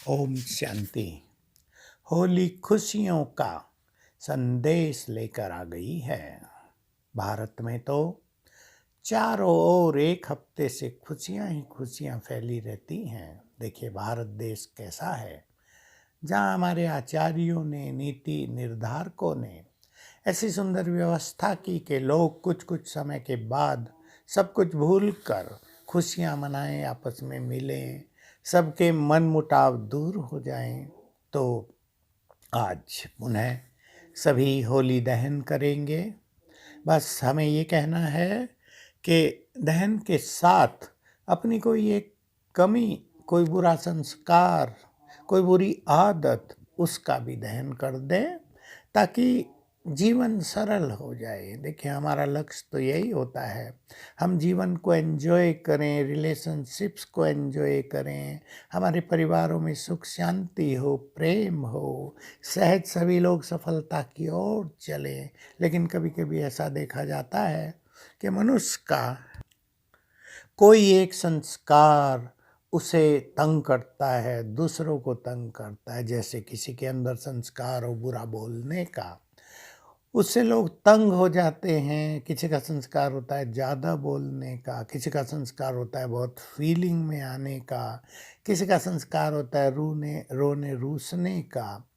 ओम शांति। होली खुशियों का संदेश लेकर आ गई है। भारत में तो चारों ओर एक हफ्ते से खुशियां ही खुशियां फैली रहती हैं। देखिए भारत देश कैसा है, जहां हमारे आचार्यों ने, नीति निर्धारकों ने ऐसी सुंदर व्यवस्था की कि लोग कुछ कुछ समय के बाद सब कुछ भूल कर खुशियाँ मनाएं, आपस में मिलें, सबके मन मुटाव दूर हो जाएं। तो आज पुनः सभी होली दहन करेंगे। बस हमें ये कहना है कि दहन के साथ अपनी कोई एक कमी, कोई बुरा संस्कार, कोई बुरी आदत, उसका भी दहन कर दें ताकि जीवन सरल हो जाए। देखिए हमारा लक्ष्य तो यही होता है, हम जीवन को एंजॉय करें, रिलेशनशिप्स को एंजॉय करें, हमारे परिवारों में सुख शांति हो, प्रेम हो, सहज सभी लोग सफलता की ओर चलें। लेकिन कभी कभी ऐसा देखा जाता है कि मनुष्य का कोई एक संस्कार उसे तंग करता है, दूसरों को तंग करता है। जैसे किसी के अंदर संस्कार हो बुरा बोलने का, उससे लोग तंग हो जाते हैं। किसी का संस्कार होता है ज़्यादा बोलने का, किसी का संस्कार होता है बहुत फीलिंग में आने का, किसी का संस्कार होता है रोने रूसने का।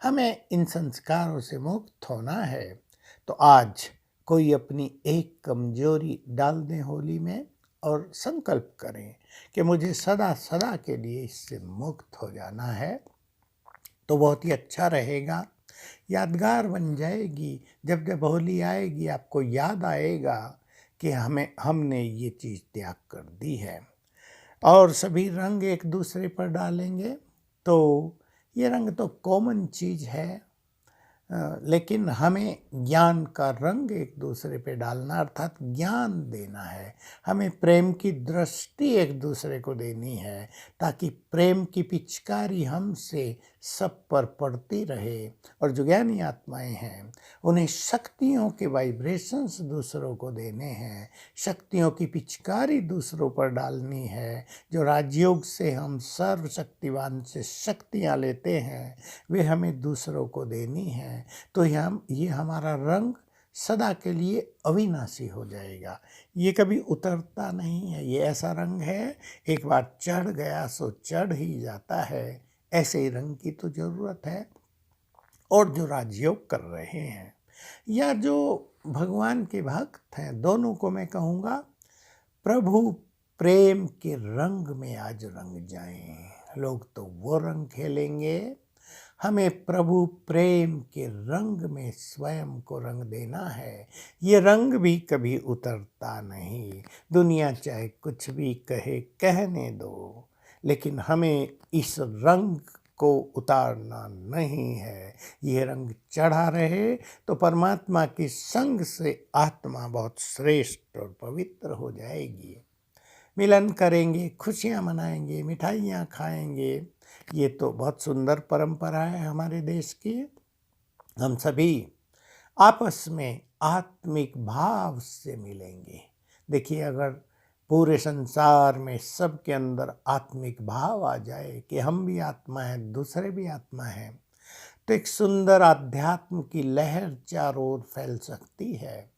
हमें इन संस्कारों से मुक्त होना है। तो आज कोई अपनी एक कमजोरी डाल दें होली में और संकल्प करें कि मुझे सदा सदा के लिए इससे मुक्त हो जाना है। तो बहुत ही अच्छा रहेगा, यादगार बन जाएगी। जब जब होली आएगी आपको याद आएगा कि हमने ये चीज़ त्याग कर दी है। और सभी रंग एक दूसरे पर डालेंगे तो ये रंग तो कॉमन चीज़ है, लेकिन हमें ज्ञान का रंग एक दूसरे पे डालना, अर्थात ज्ञान देना है। हमें प्रेम की दृष्टि एक दूसरे को देनी है ताकि प्रेम की पिचकारी हमसे सब पर पड़ती रहे। और जो ज्ञानी आत्माएं हैं उन्हें शक्तियों के वाइब्रेशंस दूसरों को देने हैं, शक्तियों की पिचकारी दूसरों पर डालनी है। जो राजयोग से हम सर्वशक्तिवान से शक्तियाँ लेते हैं वे हमें दूसरों को देनी है। तो ये हमारा रंग सदा के लिए अविनाशी हो जाएगा, ये कभी उतरता नहीं है। ये ऐसा रंग है, एक बार चढ़ गया सो चढ़ ही जाता है। ऐसे ही रंग की तो जरूरत है। और जो राजयोग कर रहे हैं या जो भगवान के भक्त हैं, दोनों को मैं कहूँगा प्रभु प्रेम के रंग में आज रंग जाएं। लोग तो वो रंग खेलेंगे, हमें प्रभु प्रेम के रंग में स्वयं को रंग देना है। ये रंग भी कभी उतरता नहीं, दुनिया चाहे कुछ भी कहे, कहने दो, लेकिन हमें इस रंग को उतारना नहीं है। ये रंग चढ़ा रहे तो परमात्मा के संग से आत्मा बहुत श्रेष्ठ और पवित्र हो जाएगी। मिलन करेंगे, खुशियाँ मनाएंगे, मिठाइयाँ खाएंगे। ये तो बहुत सुंदर परंपरा है हमारे देश की। हम सभी आपस में आत्मिक भाव से मिलेंगे। देखिए अगर पूरे संसार में सबके अंदर आत्मिक भाव आ जाए कि हम भी आत्मा हैं, दूसरे भी आत्मा हैं, तो एक सुंदर आध्यात्म की लहर चारों ओर फैल सकती है।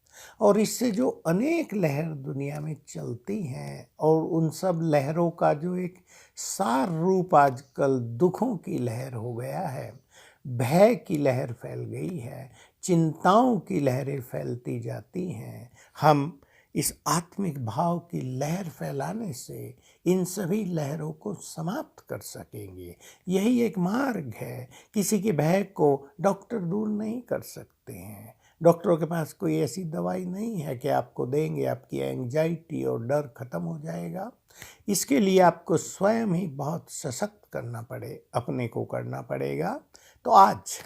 और इससे जो अनेक लहर दुनिया में चलती हैं और उन सब लहरों का जो एक सार रूप आजकल दुखों की लहर हो गया है, भय की लहर फैल गई है, चिंताओं की लहरें फैलती जाती हैं। हम इस आत्मिक भाव की लहर फैलाने से इन सभी लहरों को समाप्त कर सकेंगे। यही एक मार्ग है। किसी के भय को डॉक्टर दूर नहीं कर सकते हैं। डॉक्टरों के पास कोई ऐसी दवाई नहीं है कि आपको देंगे आपकी एंजाइटी और डर खत्म हो जाएगा। इसके लिए आपको स्वयं ही बहुत सशक्त करना पड़े, अपने को करना पड़ेगा। तो आज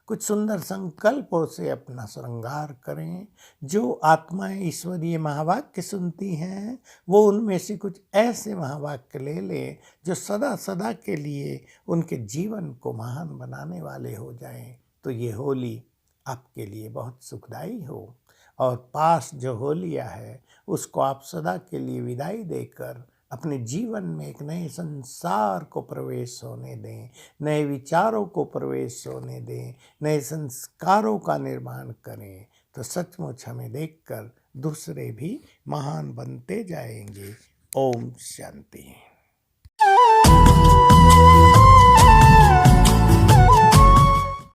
कुछ सुंदर संकल्पों से अपना श्रृंगार करें। जो आत्माएं ईश्वरीय महावाक्य सुनती हैं वो उनमें से कुछ ऐसे महावाक्य ले लें जो सदा सदा के लिए उनके जीवन को महान बनाने वाले हो जाएं। तो ये होली आपके लिए बहुत सुखदायी हो और पास जो होलिया है उसको आप सदा के लिए विदाई देकर अपने जीवन में एक नए संसार को प्रवेश होने दें, नए विचारों को प्रवेश होने दें, नए संस्कारों का निर्माण करें, तो सचमुच हमें देखकर दूसरे भी महान बनते जाएंगे। ओम शांति।